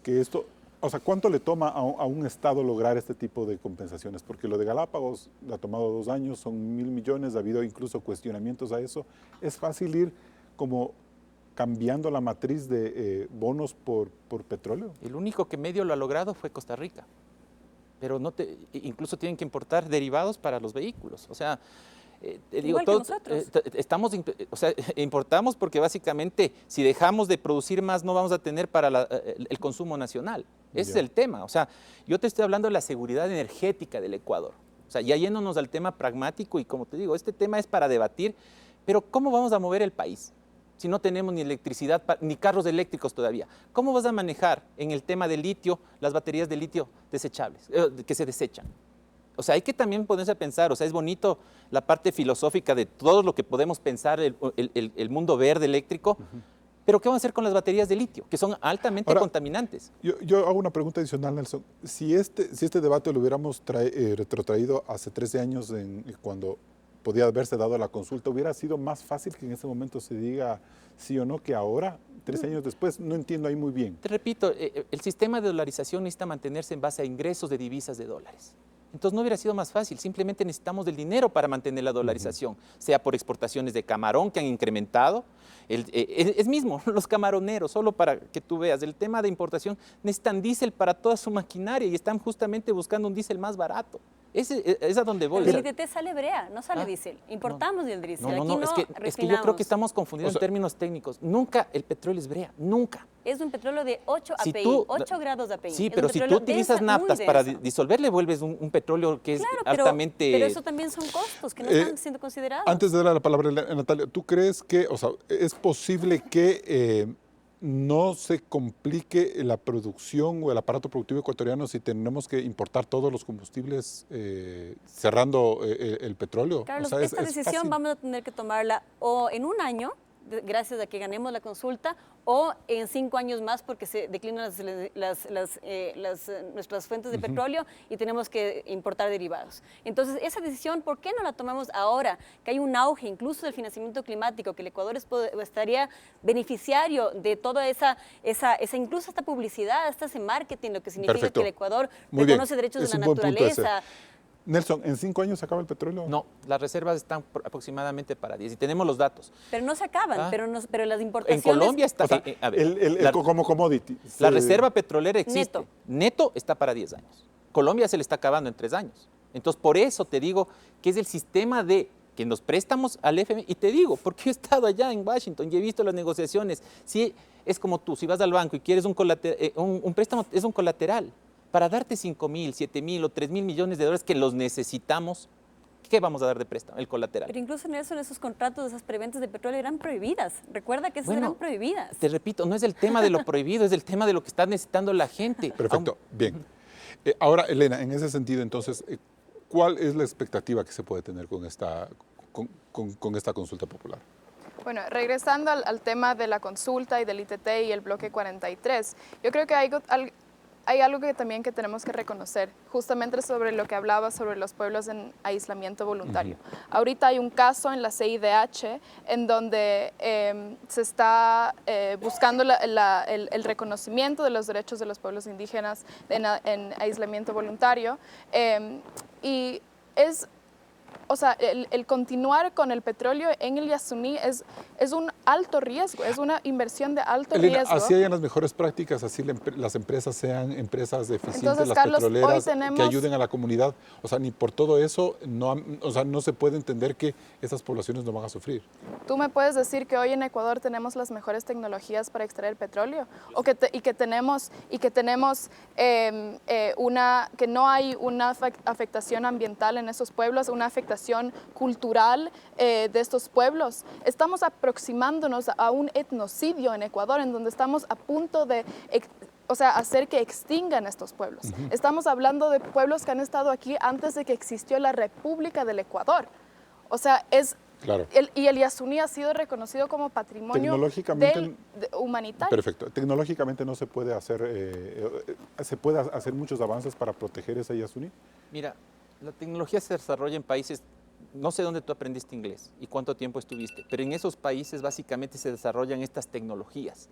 que esto, o sea, cuánto le toma a un Estado lograr este tipo de compensaciones? Porque lo de Galápagos ha tomado 2 años, son 1.000 millones, ha habido incluso cuestionamientos a eso. ¿Es fácil ir como cambiando la matriz de bonos por petróleo? El único que medio lo ha logrado fue Costa Rica. Pero incluso tienen que importar derivados para los vehículos. O sea, Igual que nosotros. importamos porque básicamente si dejamos de producir más no vamos a tener para el consumo nacional. Ese es el tema. O sea, yo te estoy hablando de la seguridad energética del Ecuador. O sea, ya yéndonos al tema pragmático y como te digo, este tema es para debatir, pero ¿cómo vamos a mover el país si no tenemos ni electricidad ni carros eléctricos todavía? ¿Cómo vas a manejar en el tema del litio las baterías de litio desechables, que se desechan? O sea, hay que también ponerse a pensar, o sea, es bonito la parte filosófica de todo lo que podemos pensar, el mundo verde electrónico, pero ¿qué vamos a hacer con las baterías de litio, que son altamente contaminantes? Yo hago una pregunta adicional, Nelson. Si este debate lo hubiéramos retrotraído hace 13 años, cuando podía haberse dado la consulta, ¿hubiera sido más fácil que en ese momento se diga sí o no que ahora, 13 años después? No entiendo ahí muy bien. Te repito, el sistema de dolarización necesita mantenerse en base a ingresos de divisas de dólares. Entonces no hubiera sido más fácil, simplemente necesitamos del dinero para mantener la dolarización, sea por exportaciones de camarón que han incrementado, es mismo, los camaroneros, solo para que tú veas, el tema de importación, necesitan diésel para toda su maquinaria y están justamente buscando un diésel más barato. Es a donde voy. El ITT sale brea, no sale diésel. Importamos el diésel. No, es que yo creo que estamos confundidos en términos técnicos. Nunca el petróleo es brea, nunca. Es un petróleo de 8 Si API, tú- 8 grados de API. Sí, Es pero un si tú petróleo utilizas muy naftas para denso. disolver, le vuelves un petróleo que es Claro, altamente... pero eso también son costos que no están siendo considerados. Antes de dar la palabra a Natalia, ¿tú crees que, o sea, es posible que no se complique la producción o el aparato productivo ecuatoriano si tenemos que importar todos los combustibles cerrando el petróleo? Carlos, O sea, esta es decisión fácil. vamos a tener que tomarla o en un año, gracias a que ganemos la consulta, o en 5 años más porque se declinan nuestras fuentes de petróleo y tenemos que importar derivados. Entonces, esa decisión, ¿por qué no la tomamos ahora? Que hay un auge incluso del financiamiento climático, que el Ecuador estaría beneficiario de toda incluso esta publicidad, ese marketing, lo que significa Perfecto. que el Ecuador Muy bien. reconoce derechos Es de la un buen punto ese. naturaleza. Nelson, ¿en 5 años se acaba el petróleo? No, las reservas están aproximadamente para 10 y tenemos los datos. Pero no se acaban, Ah. pero las En importaciones... Colombia está... O sea, a ver, como commodity. la reserva petrolera existe. Neto. Neto está para 10 años. Colombia se le está acabando en 3 años. Entonces, por eso te digo que es el sistema que nos préstamos al FMI. Y te digo, porque he estado allá en Washington y he visto las negociaciones. Si es como tú, si vas al banco y quieres un préstamo, es un colateral. Para darte 5.000, 7.000 o 3.000 millones de dólares que los necesitamos, ¿qué vamos a dar de préstamo? El colateral. Pero incluso Nelson, esos contratos, esas preventas de petróleo eran prohibidas. Recuerda que esas Bueno, eran prohibidas. Te repito, no es el tema de lo prohibido, es el tema de lo que está necesitando la gente. Perfecto, bien. Ahora, Elena, en ese sentido, entonces, ¿cuál es la expectativa que se puede tener con esta consulta popular? Bueno, regresando al tema de la consulta y del ITT y el bloque 43, yo creo que hay algo que también que tenemos que reconocer, justamente sobre lo que hablaba sobre los pueblos en aislamiento voluntario. Ahorita hay un caso en la CIDH en donde se está buscando el reconocimiento de los derechos de los pueblos indígenas en aislamiento voluntario y es... O sea, el continuar con el petróleo en el Yasuní es un alto riesgo, es una inversión de alto Elena, riesgo. así hayan las mejores prácticas, así las empresas sean empresas eficientes, Entonces, las Carlos, hoy petroleras, tenemos- que ayuden a la comunidad. O sea, ni por todo eso, no se puede entender que esas poblaciones no van a sufrir. ¿Tú me puedes decir que hoy en Ecuador tenemos las mejores tecnologías para extraer petróleo? ¿O que tenemos que no hay una afectación ambiental en esos pueblos, una afectación representación cultural de estos pueblos. Estamos aproximándonos a un etnocidio en Ecuador, en donde estamos a punto de hacer que extingan estos pueblos. Estamos hablando de pueblos que han estado aquí antes de que existió la República del Ecuador. O sea, Claro. El Yasuní ha sido reconocido como patrimonio humanitario. Perfecto. Tecnológicamente no se puede hacer, se puede hacer muchos avances para proteger ese Yasuní. Mira, la tecnología se desarrolla en países, no sé dónde tú aprendiste inglés y cuánto tiempo estuviste, pero en esos países básicamente se desarrollan estas tecnologías.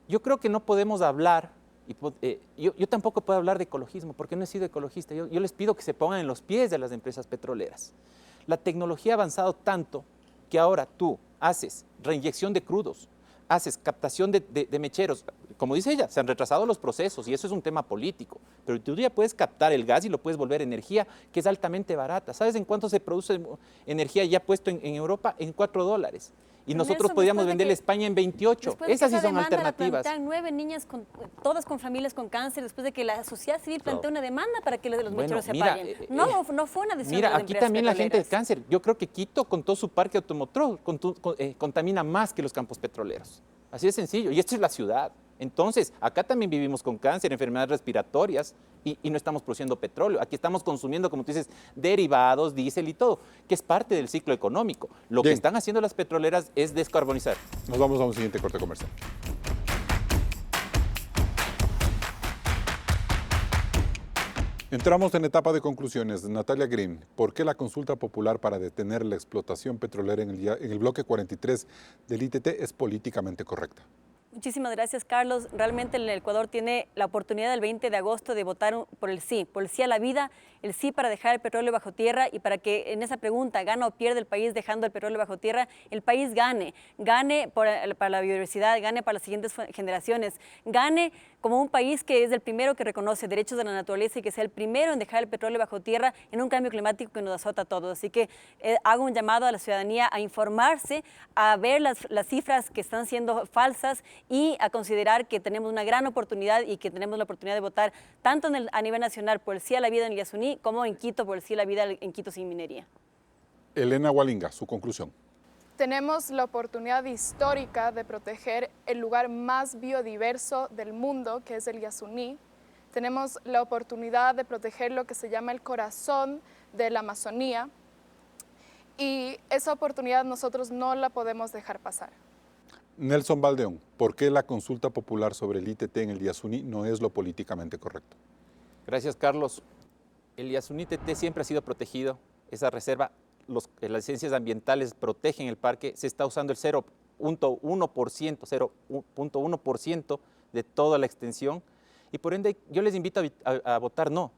Yo creo que no podemos hablar, yo tampoco puedo hablar de ecologismo porque no he sido ecologista. Yo les pido que se pongan en los pies de las empresas petroleras. La tecnología ha avanzado tanto que ahora tú haces reinyección de crudos, haces captación de mecheros. Como dice ella, se han retrasado los procesos y eso es un tema político, pero tú ya puedes captar el gas y lo puedes volver energía que es altamente barata. ¿Sabes en cuánto se produce energía ya puesto en Europa? En $4. Y nosotros podíamos venderle a España en 28. Esas sí son alternativas. 9 niñas, todas con familias con cáncer, después de que la sociedad civil planteó una demanda para que los mecheros se apaguen. No fue una decisión de las Mira, aquí también la gente de cáncer. Yo creo que Quito, con todo su parque automotor, contamina más que los campos petroleros. Así de sencillo. Y esta es la ciudad. Entonces, acá también vivimos con cáncer, enfermedades respiratorias y no estamos produciendo petróleo. Aquí estamos consumiendo, como tú dices, derivados, diésel y todo, que es parte del ciclo económico. Lo que están haciendo las petroleras es descarbonizar. Nos vamos a un siguiente corte comercial. Entramos en etapa de conclusiones. Natalia Green, ¿por qué la consulta popular para detener la explotación petrolera en el bloque 43 del ITT es políticamente correcta? Muchísimas gracias, Carlos. Realmente el Ecuador tiene la oportunidad el 20 de agosto de votar por el sí a la vida, el sí para dejar el petróleo bajo tierra y para que en esa pregunta, ¿gana o pierde el país dejando el petróleo bajo tierra? El país gane para la biodiversidad, gane para las siguientes generaciones, gane como un país que es el primero que reconoce derechos de la naturaleza y que sea el primero en dejar el petróleo bajo tierra en un cambio climático que nos azota a todos. Así que hago un llamado a la ciudadanía a informarse, a ver las cifras que están siendo falsas y a considerar que tenemos una gran oportunidad y que tenemos la oportunidad de votar tanto a nivel nacional por el sí a la vida en el Yasuní como en Quito por el sí a la vida en Quito sin minería. Elena Hualinga, su conclusión. Tenemos la oportunidad histórica de proteger el lugar más biodiverso del mundo, que es el Yasuní. Tenemos la oportunidad de proteger lo que se llama el corazón de la Amazonía y esa oportunidad nosotros no la podemos dejar pasar. Nelson Baldeón, ¿por qué la consulta popular sobre el ITT en el Yasuní no es lo políticamente correcto? Gracias, Carlos. El Yasuní ITT siempre ha sido protegido. Esa reserva, las licencias ambientales protegen el parque. Se está usando el 0.1% de toda la extensión. Y por ende, yo les invito a votar no,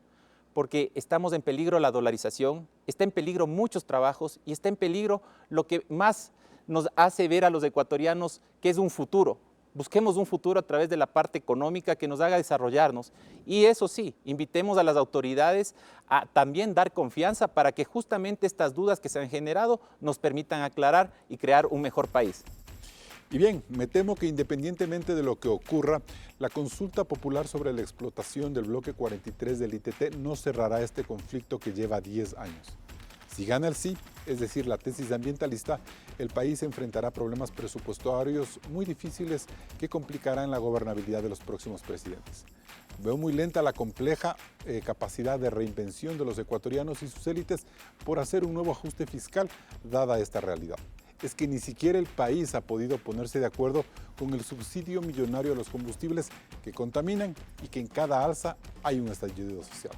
porque estamos en peligro la dolarización, está en peligro muchos trabajos y está en peligro lo que más nos hace ver a los ecuatorianos que es un futuro. Busquemos un futuro a través de la parte económica que nos haga desarrollarnos. Y eso sí, invitemos a las autoridades a también dar confianza para que justamente estas dudas que se han generado nos permitan aclarar y crear un mejor país. Y bien, me temo que independientemente de lo que ocurra, la consulta popular sobre la explotación del bloque 43 del ITT no cerrará este conflicto que lleva 10 años. Si gana el sí, es decir, la tesis ambientalista, el país enfrentará problemas presupuestarios muy difíciles que complicarán la gobernabilidad de los próximos presidentes. Veo muy lenta la compleja capacidad de reinvención de los ecuatorianos y sus élites por hacer un nuevo ajuste fiscal dada esta realidad. Es que ni siquiera el país ha podido ponerse de acuerdo con el subsidio millonario a los combustibles que contaminan y que en cada alza hay un estallido social.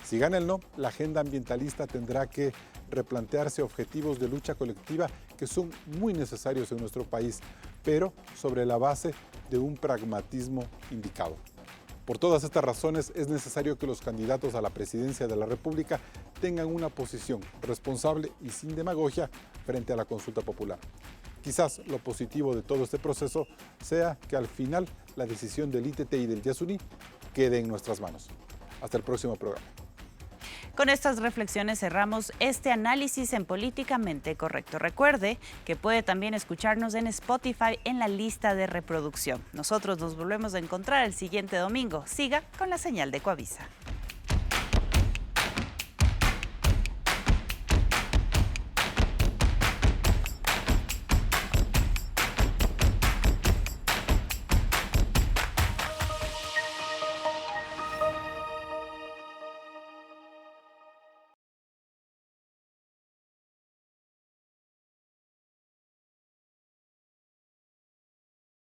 Si gana el no, la agenda ambientalista tendrá que replantearse objetivos de lucha colectiva que son muy necesarios en nuestro país, pero sobre la base de un pragmatismo indicado. Por todas estas razones, es necesario que los candidatos a la presidencia de la República tengan una posición responsable y sin demagogia frente a la consulta popular. Quizás lo positivo de todo este proceso sea que al final la decisión del ITT y del Yasuní quede en nuestras manos. Hasta el próximo programa. Con estas reflexiones cerramos este análisis en Políticamente Correcto. Recuerde que puede también escucharnos en Spotify en la lista de reproducción. Nosotros nos volvemos a encontrar el siguiente domingo. Siga con la señal de Ecuavisa.